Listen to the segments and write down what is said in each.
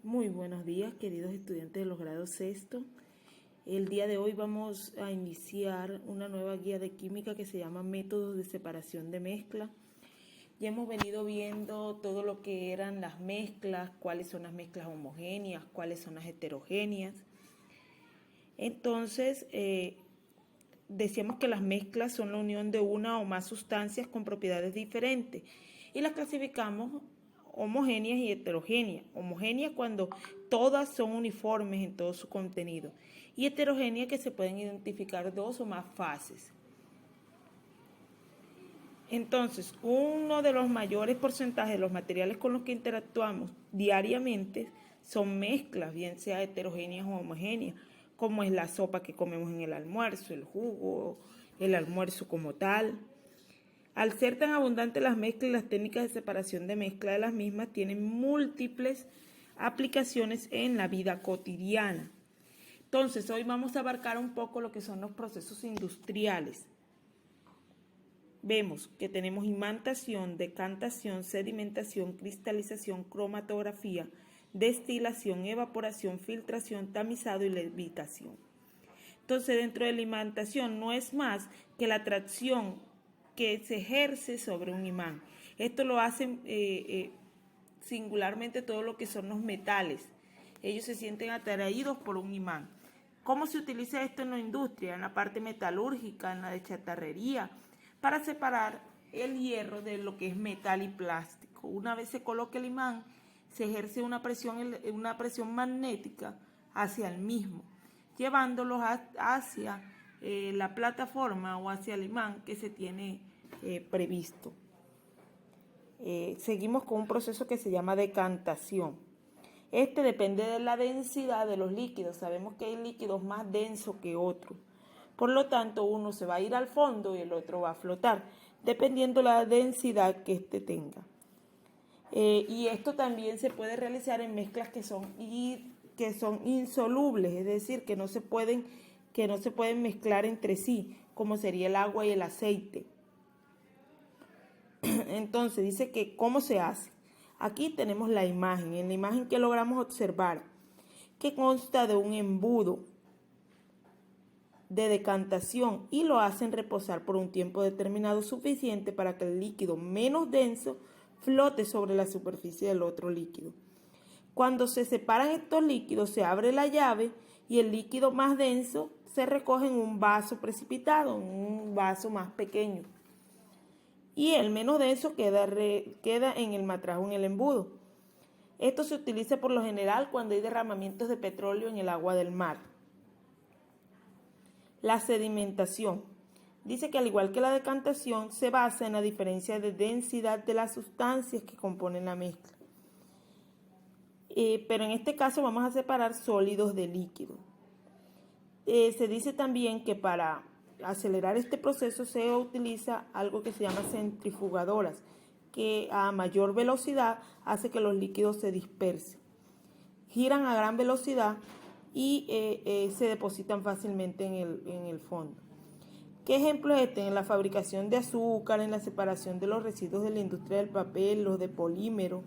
Muy buenos días, queridos estudiantes de los grados sexto. El día de hoy vamos a iniciar una nueva guía de química que se llama Métodos de separación de mezcla. Ya hemos venido viendo todo lo que eran las mezclas, cuáles son las mezclas homogéneas, cuáles son las heterogéneas. Entonces, decíamos que las mezclas son la unión de una o más sustancias con propiedades diferentes y las clasificamos homogéneas y heterogéneas. Homogéneas cuando todas son uniformes en todo su contenido y heterogéneas que se pueden identificar dos o más fases. Entonces, uno de los mayores porcentajes de los materiales con los que interactuamos diariamente son mezclas, bien sea heterogéneas o homogéneas, como es la sopa que comemos en el almuerzo, el jugo, el almuerzo como tal. Al ser tan abundantes las mezclas y las técnicas de separación de mezcla de las mismas tienen múltiples aplicaciones en la vida cotidiana. Entonces, hoy vamos a abarcar un poco lo que son los procesos industriales. Vemos que tenemos imantación, decantación, sedimentación, cristalización, cromatografía, destilación, evaporación, filtración, tamizado y levitación. Entonces, dentro de la imantación no es más que la atracción que se ejerce sobre un imán. Esto lo hacen singularmente todo lo que son los metales. Ellos se sienten atraídos por un imán. ¿Cómo se utiliza esto en la industria? En la parte metalúrgica, en la de chatarrería, para separar el hierro de lo que es metal y plástico. Una vez se coloca el imán, se ejerce una presión magnética hacia el mismo, llevándolos hacia la plataforma o hacia el imán que se tiene previsto. Seguimos con un proceso que se llama decantación. Este depende de la densidad de los líquidos. Sabemos que hay líquidos más densos que otros. Por lo tanto, uno se va a ir al fondo y el otro va a flotar, dependiendo la densidad que éste tenga. Y esto también se puede realizar en mezclas que son insolubles, es decir, que no se pueden mezclar entre sí, como sería el agua y el aceite. Entonces dice que ¿cómo se hace? Aquí tenemos la imagen. En la imagen que logramos observar, que consta de un embudo de decantación y lo hacen reposar por un tiempo determinado suficiente para que el líquido menos denso flote sobre la superficie del otro líquido. Cuando se separan estos líquidos, se abre la llave y el líquido más denso se recoge en un vaso precipitado, en un vaso más pequeño. Y el menos denso queda en el matrajo, en el embudo. Esto se utiliza por lo general cuando hay derramamientos de petróleo en el agua del mar. La sedimentación. Dice que al igual que la decantación, se basa en la diferencia de densidad de las sustancias que componen la mezcla. Pero en este caso vamos a separar sólidos de líquidos. Se dice también que para acelerar este proceso se utiliza algo que se llama centrifugadoras, que a mayor velocidad hace que los líquidos se dispersen. Giran a gran velocidad y se depositan fácilmente en el fondo. ¿Qué ejemplo es este? En la fabricación de azúcar, en la separación de los residuos de la industria del papel, los de polímero,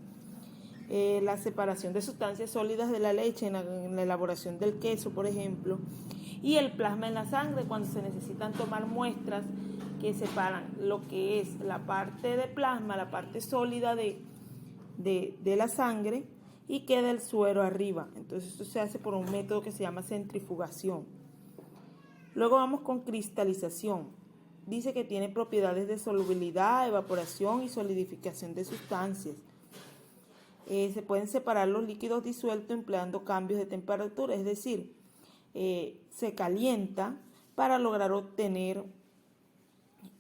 la separación de sustancias sólidas de la leche, en la elaboración del queso, por ejemplo, y el plasma en la sangre, cuando se necesitan tomar muestras que separan lo que es la parte de plasma, la parte sólida de la sangre, y queda el suero arriba. Entonces esto se hace por un método que se llama centrifugación. Luego vamos con cristalización. Dice que tiene propiedades de solubilidad, evaporación y solidificación de sustancias. Se pueden separar los líquidos disueltos empleando cambios de temperatura, es decir, se calienta para lograr obtener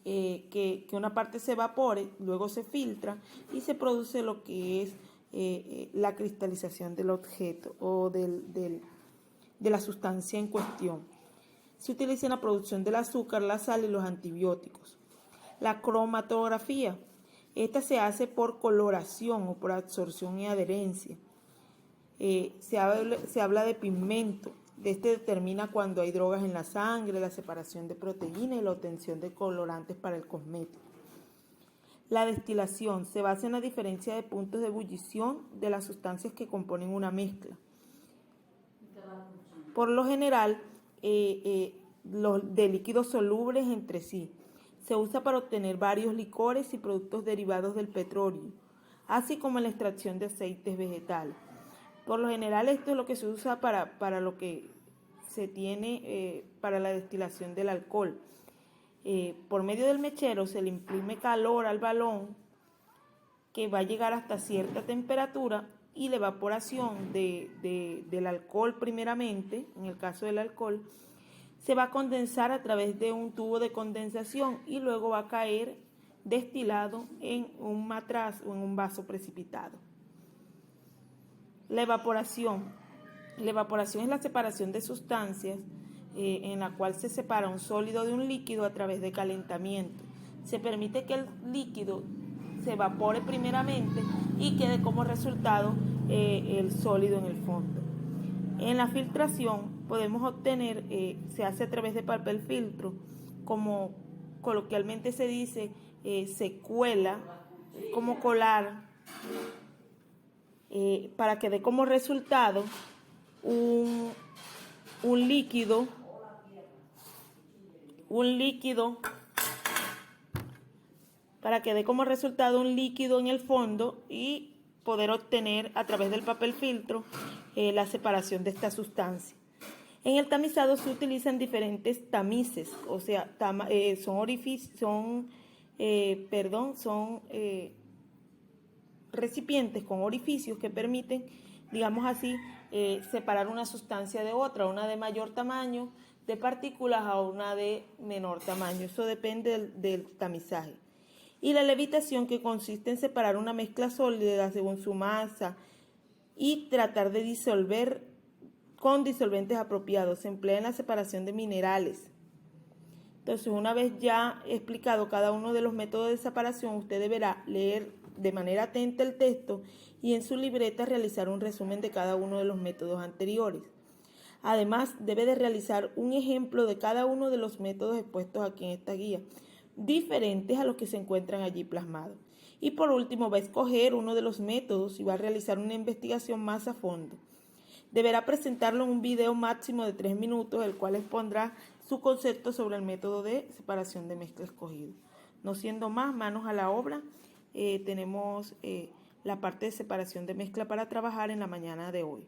que una parte se evapore, luego se filtra y se produce lo que es la cristalización del objeto o de la sustancia en cuestión. Se utiliza en la producción del azúcar, la sal y los antibióticos. La cromatografía. Esta se hace por coloración o por absorción y adherencia. Se habla de pigmento. De este determina cuando hay drogas en la sangre, la separación de proteínas y la obtención de colorantes para el cosmético. La destilación se basa en la diferencia de puntos de ebullición de las sustancias que componen una mezcla. Por lo general, los de líquidos solubles entre sí. Se usa para obtener varios licores y productos derivados del petróleo, así como en la extracción de aceites vegetales. Por lo general, esto es lo que se usa para lo que se tiene para la destilación del alcohol. Por medio del mechero se le imprime calor al balón que va a llegar hasta cierta temperatura y la evaporación del alcohol primeramente, en el caso del alcohol, se va a condensar a través de un tubo de condensación y luego va a caer destilado en un matraz o en un vaso precipitado. La evaporación. La evaporación es la separación de sustancias en la cual se separa un sólido de un líquido a través de calentamiento. Se permite que el líquido se evapore primeramente y quede como resultado el sólido en el fondo. En la filtración podemos obtener, se hace a través de papel filtro, como coloquialmente se dice, se cuela, como colar, para que dé como resultado un líquido para que dé como resultado un líquido en el fondo y poder obtener a través del papel filtro la separación de esta sustancia. En el tamizado se utilizan diferentes tamices, o sea, son recipientes con orificios que permiten, digamos así, separar una sustancia de otra, una de mayor tamaño de partículas a una de menor tamaño. Eso depende del tamizaje. Y la levitación, que consiste en separar una mezcla sólida según su masa y tratar de disolver con disolventes apropiados. Se emplea en la separación de minerales. Entonces, una vez ya explicado cada uno de los métodos de separación, usted deberá leer de manera atenta el texto y en su libreta realizar un resumen de cada uno de los métodos anteriores. Además, debe de realizar un ejemplo de cada uno de los métodos expuestos aquí en esta guía, diferentes a los que se encuentran allí plasmados. Y por último, va a escoger uno de los métodos y va a realizar una investigación más a fondo. Deberá presentarlo en un video máximo de 3 minutos, el cual expondrá su concepto sobre el método de separación de mezcla escogido. No siendo más, manos a la obra. Tenemos la parte de separación de mezcla para trabajar en la mañana de hoy.